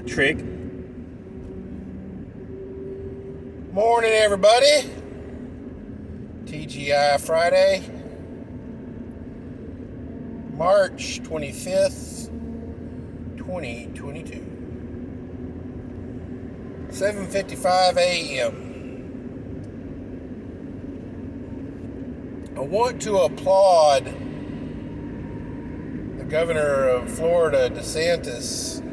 Trick. Morning, everybody. TGI Friday, March 25th, 2022. 7:55 a.m. I want to applaud the governor of Florida, DeSantis,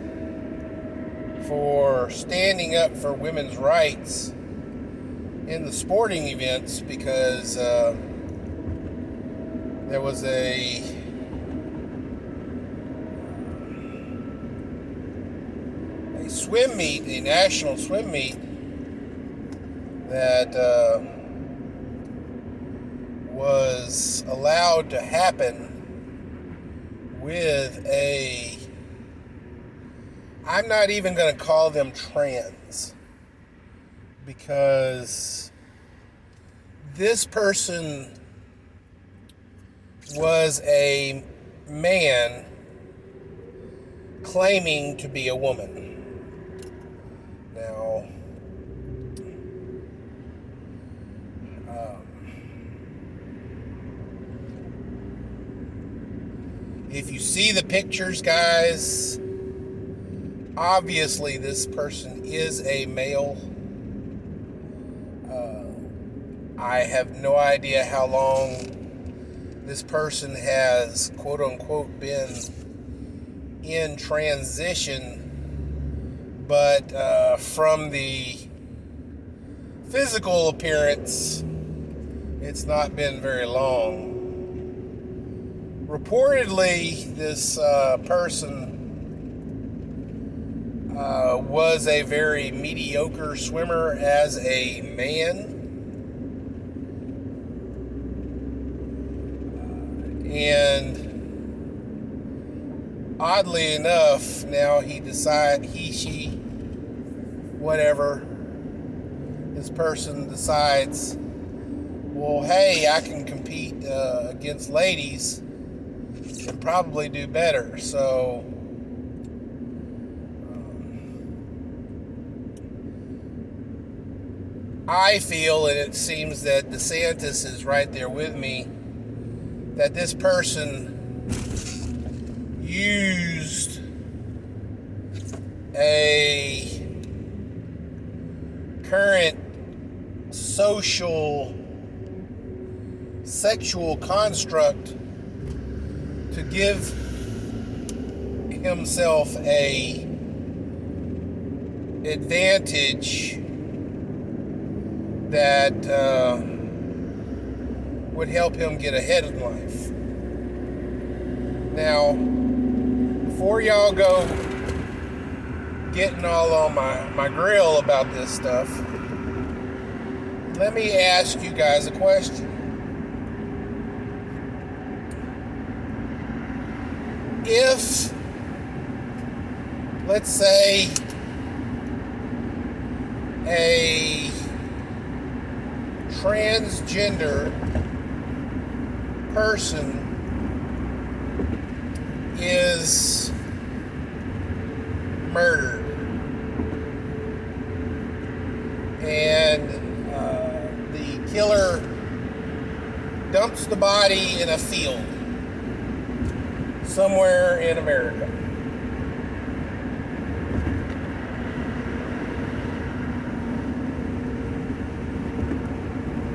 for standing up for women's rights in the sporting events, because there was a swim meet, a national swim meet that was allowed to happen with I'm not even going to call them trans, because this person was a man claiming to be a woman. Now, if you see the pictures, guys, obviously this person is a male. I have no idea how long this person has, quote unquote, been in transition, but from the physical appearance, it's not been very long. Reportedly, this person was a very mediocre swimmer as a man. And oddly enough, now she, whatever, this person decides, well, hey, I can compete against ladies and probably do better. So I feel, and it seems that DeSantis is right there with me, that this person used a current sexual construct to give himself a advantage that would help him get ahead in life. Now, before y'all go getting all on my grill about this stuff, let me ask you guys a question. If, let's say, a transgender person is murdered, and the killer dumps the body in a field somewhere in America.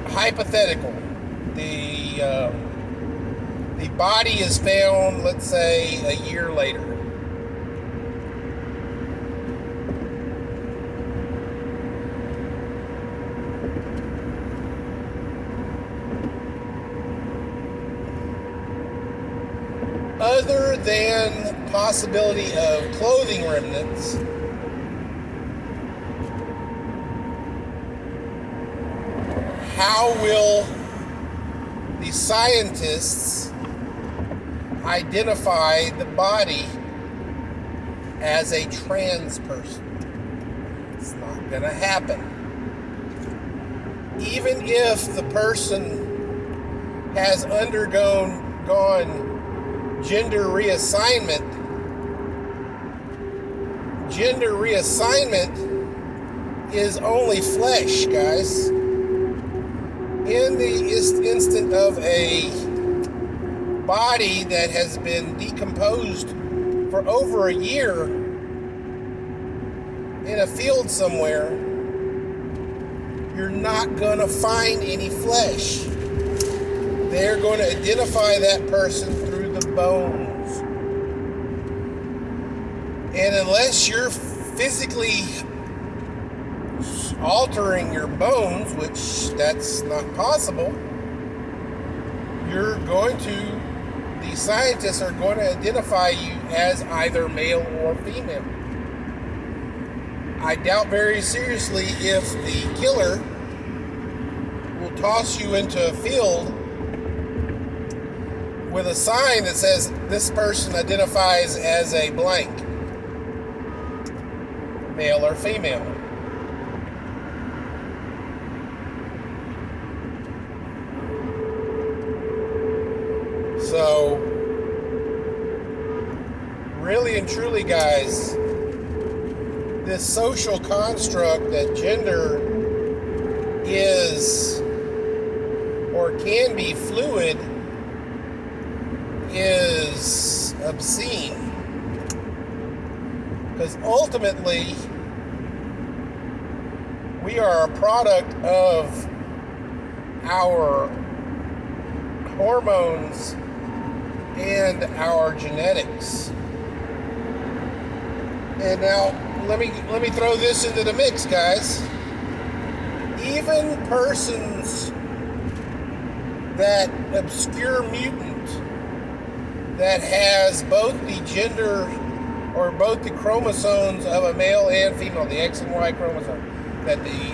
Hypothetical. The body is found, let's say, a year later. Other than possibility of clothing remnants, how will the scientists identify the body as a trans person? It's not going to happen. Even if the person has undergone gender reassignment, gender reassignment is only flesh, guys. In the instant of a body that has been decomposed for over a year in a field somewhere, you're not going to find any flesh. They're going to identify that person through the bones. And unless you're physically altering your bones, which that's not possible, the scientists are going to identify you as either male or female. I doubt very seriously if the killer will toss you into a field with a sign that says this person identifies as a blank, male or female. So, really and truly, guys, this social construct that gender is or can be fluid is obscene. Because ultimately, we are a product of our hormones and our genetics. And now let me throw this into the mix, guys. Even persons, that obscure mutant that has both the gender or both the chromosomes of a male and female, the X and Y chromosome, that the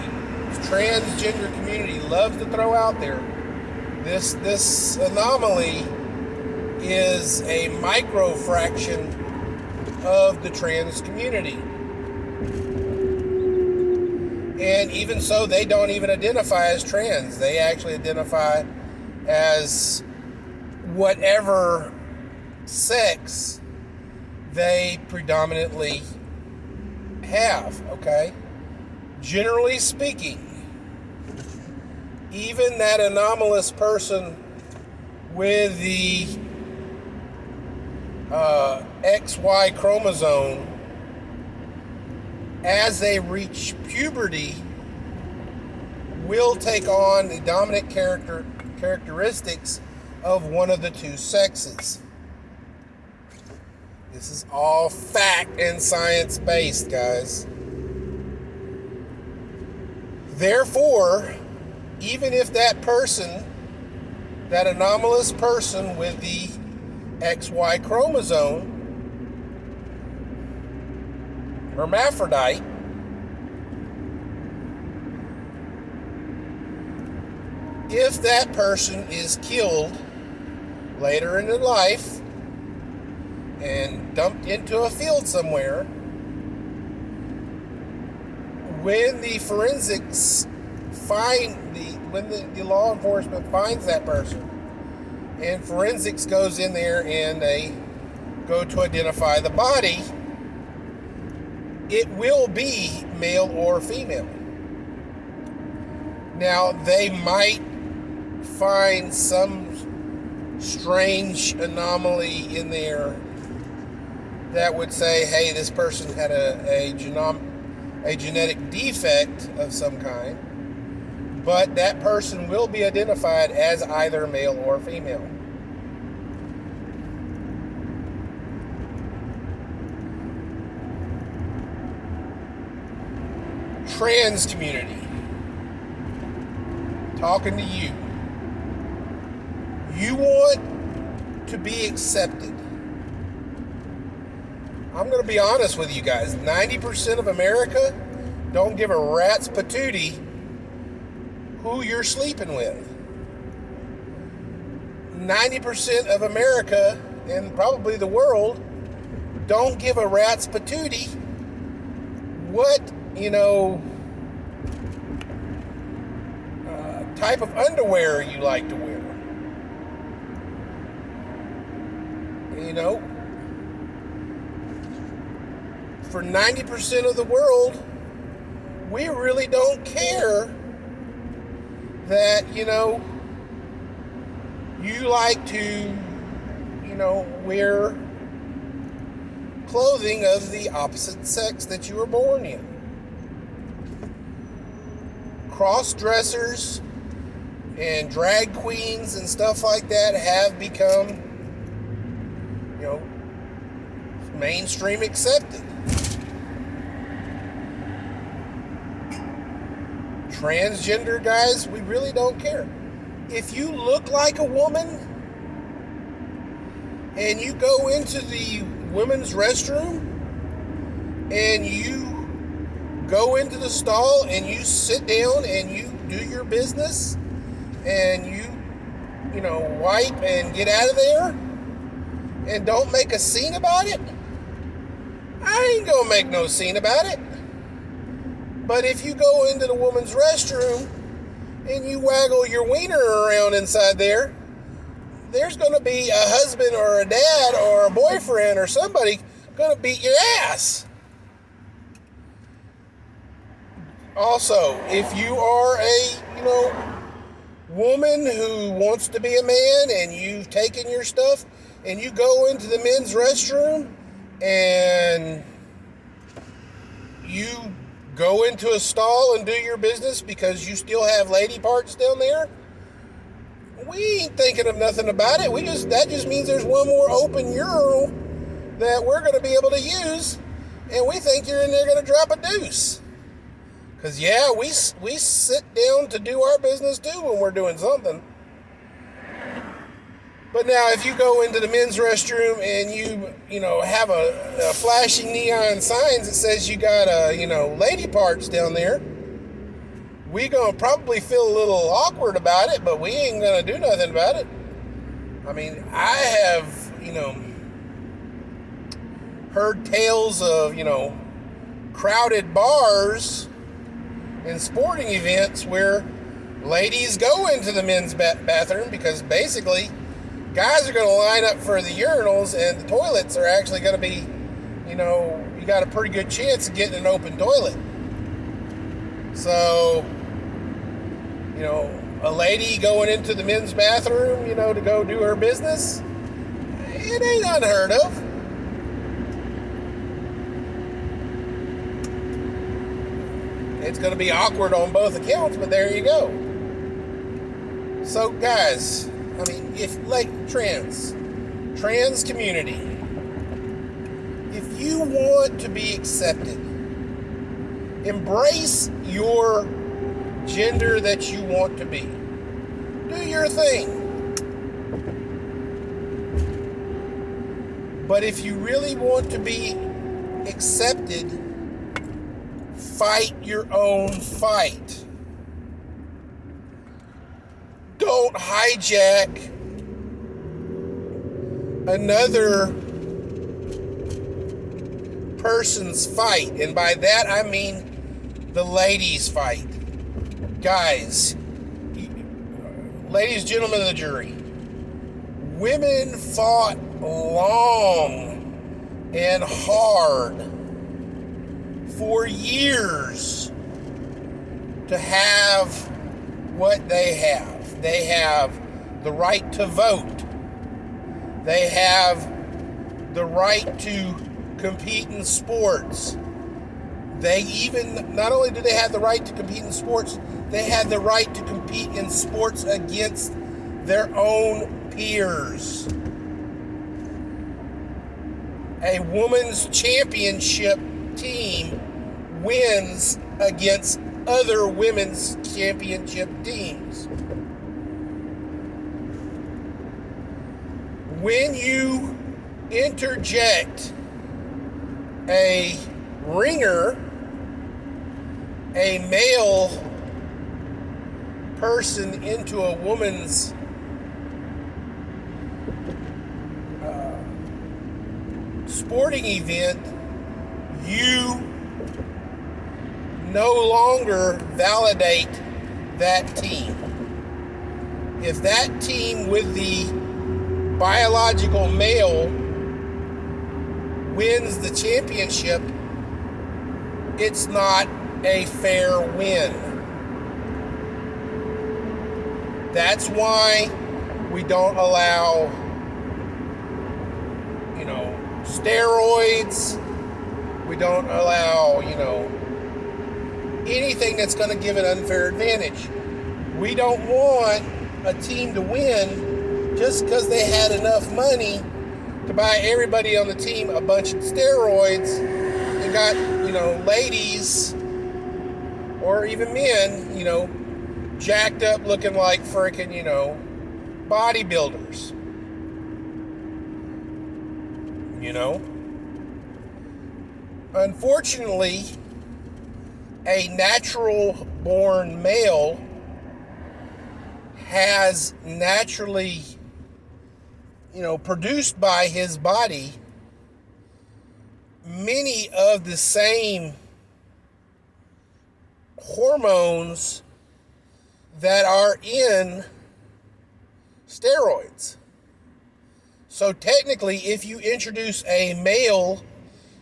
transgender community loves to throw out there, this anomaly is a microfraction of the trans community. And even so, they don't even identify as trans. They actually identify as whatever sex they predominantly have, okay? Generally speaking, even that anomalous person with the XY chromosome, as they reach puberty, will take on the dominant characteristics of one of the two sexes. This is all fact and science based, guys. Therefore, even if that person, that anomalous person with the XY chromosome, hermaphrodite, if that person is killed later in their life and dumped into a field somewhere, when the forensics when the law enforcement finds that person and forensics goes in there and they go to identify the body, it will be male or female. Now, they might find some strange anomaly in there that would say, hey, this person had a genetic defect of some kind, but that person will be identified as either male or female. Trans community, talking to you. You want to be accepted. I'm going to be honest with you guys. 90% of America don't give a rat's patootie who you're sleeping with. 90% of America, and probably the world, don't give a rat's patootie what, type of underwear you like to wear. for 90% of the world, we really don't care that, you like to, wear clothing of the opposite sex that you were born in. Cross-dressers and drag queens and stuff like that have become, mainstream accepted. Transgender guys, we really don't care. If you look like a woman and you go into the women's restroom and you go into the stall and you sit down and you do your business and you wipe and get out of there and don't make a scene about it, I ain't gonna make no scene about it. But if you go into the woman's restroom and you waggle your wiener around inside there, there's gonna be a husband or a dad or a boyfriend or somebody gonna beat your ass. Also, if you are a, woman who wants to be a man and you've taken your stuff and you go into the men's restroom and you go into a stall and do your business because you still have lady parts down there, we ain't thinking of nothing about it. That just means there's one more open urinal that we're going to be able to use, and we think you're in there going to drop a deuce. Because, yeah, we sit down to do our business, too, when we're doing something. But now, if you go into the men's restroom and you have a flashing neon signs that says you got, lady parts down there, we going to probably feel a little awkward about it, but we ain't going to do nothing about it. I mean, I have, heard tales of, crowded bars and sporting events where ladies go into the men's bathroom because basically guys are going to line up for the urinals and the toilets are actually going to be, you got a pretty good chance of getting an open toilet. So, a lady going into the men's bathroom, to go do her business, it ain't unheard of. It's going to be awkward on both accounts, but there you go. So, guys, if trans community, if you want to be accepted, embrace your gender that you want to be. Do your thing. But if you really want to be accepted, fight your own fight. Don't hijack another person's fight. And by that I mean the ladies' fight. Guys, ladies, gentlemen of the jury, women fought long and hard for years to have what they have. They have the right to vote. They have the right to compete in sports. They even, not only do they have the right to compete in sports, they have the right to compete in sports against their own peers. A women's championship team wins against other women's championship teams. When you interject a ringer, a male person into a woman's sporting event, you no longer validate that team. If that team with the biological male wins the championship, it's not a fair win. That's why we don't allow, steroids. We don't allow, anything that's going to give an unfair advantage. We don't want a team to win just because they had enough money to buy everybody on the team a bunch of steroids and got, ladies or even men, jacked up looking like freaking, bodybuilders. Unfortunately, a natural-born male has naturally, produced by his body many of the same hormones that are in steroids. So technically, if you introduce a male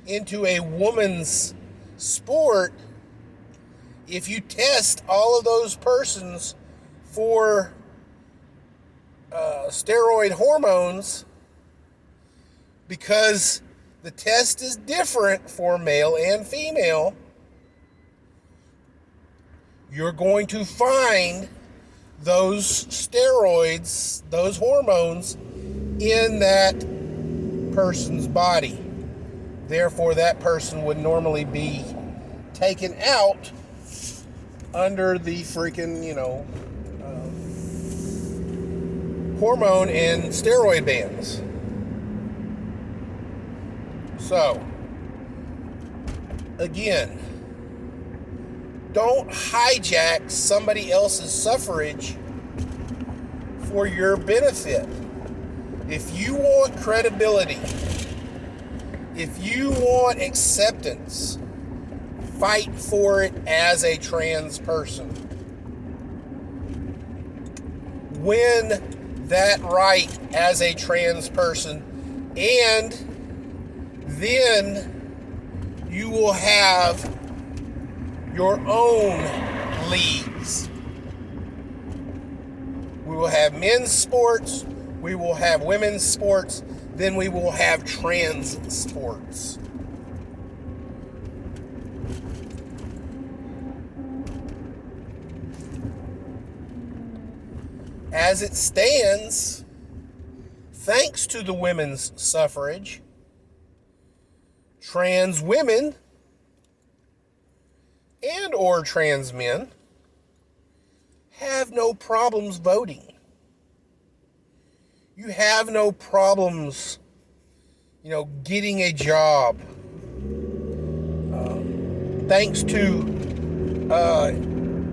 into a woman's sport, if you test all of those persons for steroid hormones, because the test is different for male and female, you're going to find those steroids, those hormones, in that person's body. Therefore, that person would normally be taken out under the freaking, hormone and steroid bans. So, again, don't hijack somebody else's suffrage for your benefit. If you want credibility, if you want acceptance, fight for it as a trans person. Win that right as a trans person, and then you will have your own leagues. We will have men's sports, we will have women's sports, then we will have trans sports. As it stands, thanks to the women's suffrage, trans women and or trans men have no problems voting. You have no problems, getting a job. Thanks to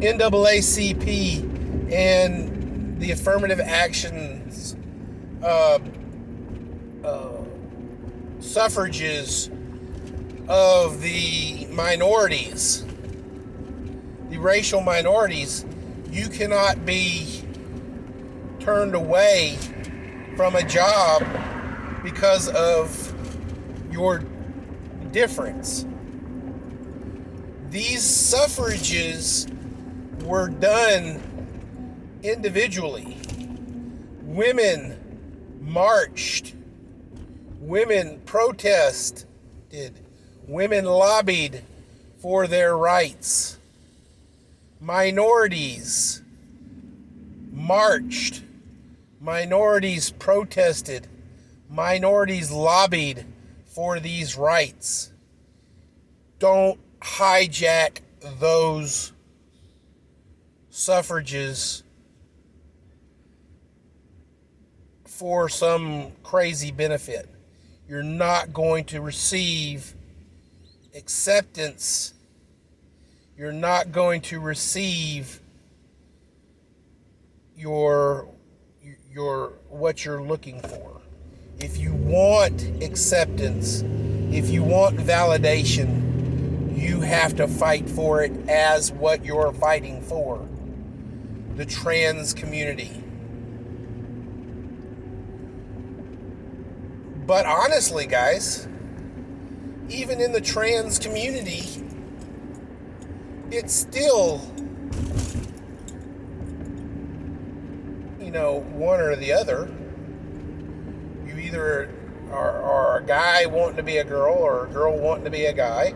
NAACP and the affirmative actions suffrages of the minorities, the racial minorities, you cannot be turned away from a job because of your difference. These suffrages were done individually. Women marched. Women protested. Women lobbied for their rights. Minorities marched. Minorities protested. Minorities lobbied for these rights. Don't hijack those suffrages for some crazy benefit. You're not going to receive acceptance. You're not going to receive your what you're looking for. If you want acceptance, if you want validation, you have to fight for it as what you're fighting for. The trans community. But honestly, guys, even in the trans community, it's still, one or the other. You either are a guy wanting to be a girl or a girl wanting to be a guy.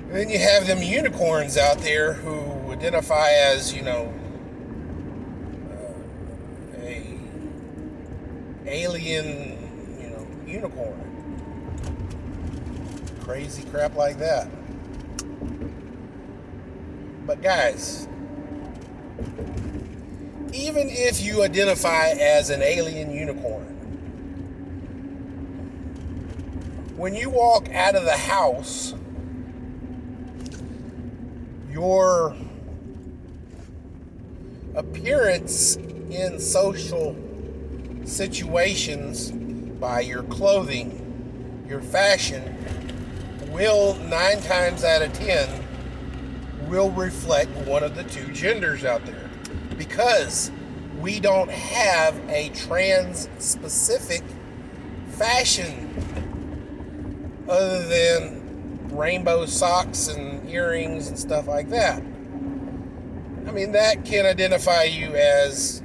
And then you have them unicorns out there who identify as, a alien, unicorn. Crazy crap like that. But guys, even if you identify as an alien unicorn, when you walk out of the house, your appearance in social situations by your clothing, your fashion, will 9 times out of 10 will reflect one of the two genders out there, because we don't have a trans-specific fashion other than rainbow socks and earrings and stuff like that. I mean, that can identify you as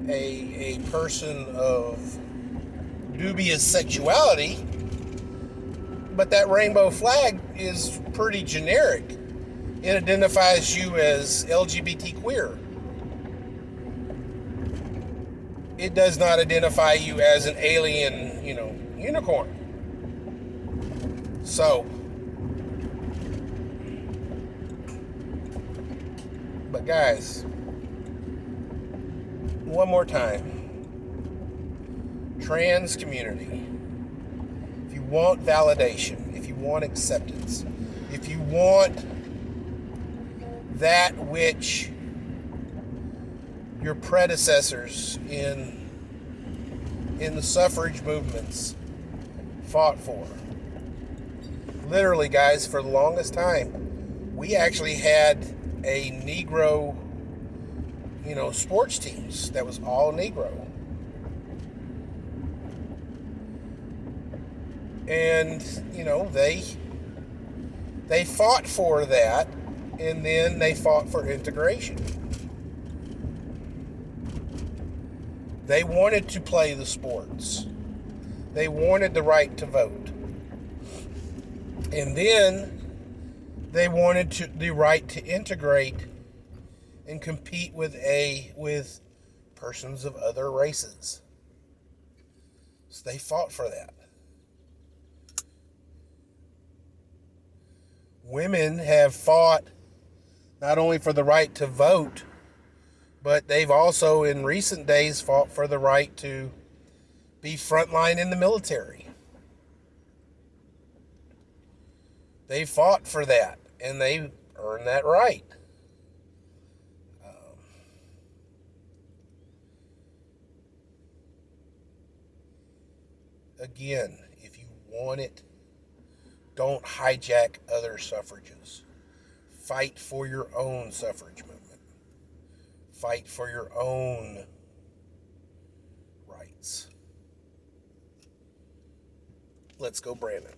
a person of dubious sexuality, but that rainbow flag is pretty generic. It identifies you as LGBT queer. It does not identify you as an alien, unicorn. So, but guys, one more time. Trans community. If you want validation, if you want acceptance, if you want that which your predecessors in the suffrage movements fought for. Literally, guys, for the longest time, we actually had a Negro, sports teams that was all Negro. And, they fought for that, and then they fought for integration. They wanted to play the sports. They wanted the right to vote. And then they wanted the right to integrate and compete with persons of other races. So they fought for that. Women have fought not only for the right to vote, but they've also in recent days fought for the right to be frontline in the military. They fought for that, and they earned that right. Again, if you want it, don't hijack other suffrages. Fight for your own suffrage movement. Fight for your own rights. Let's go, Brandon.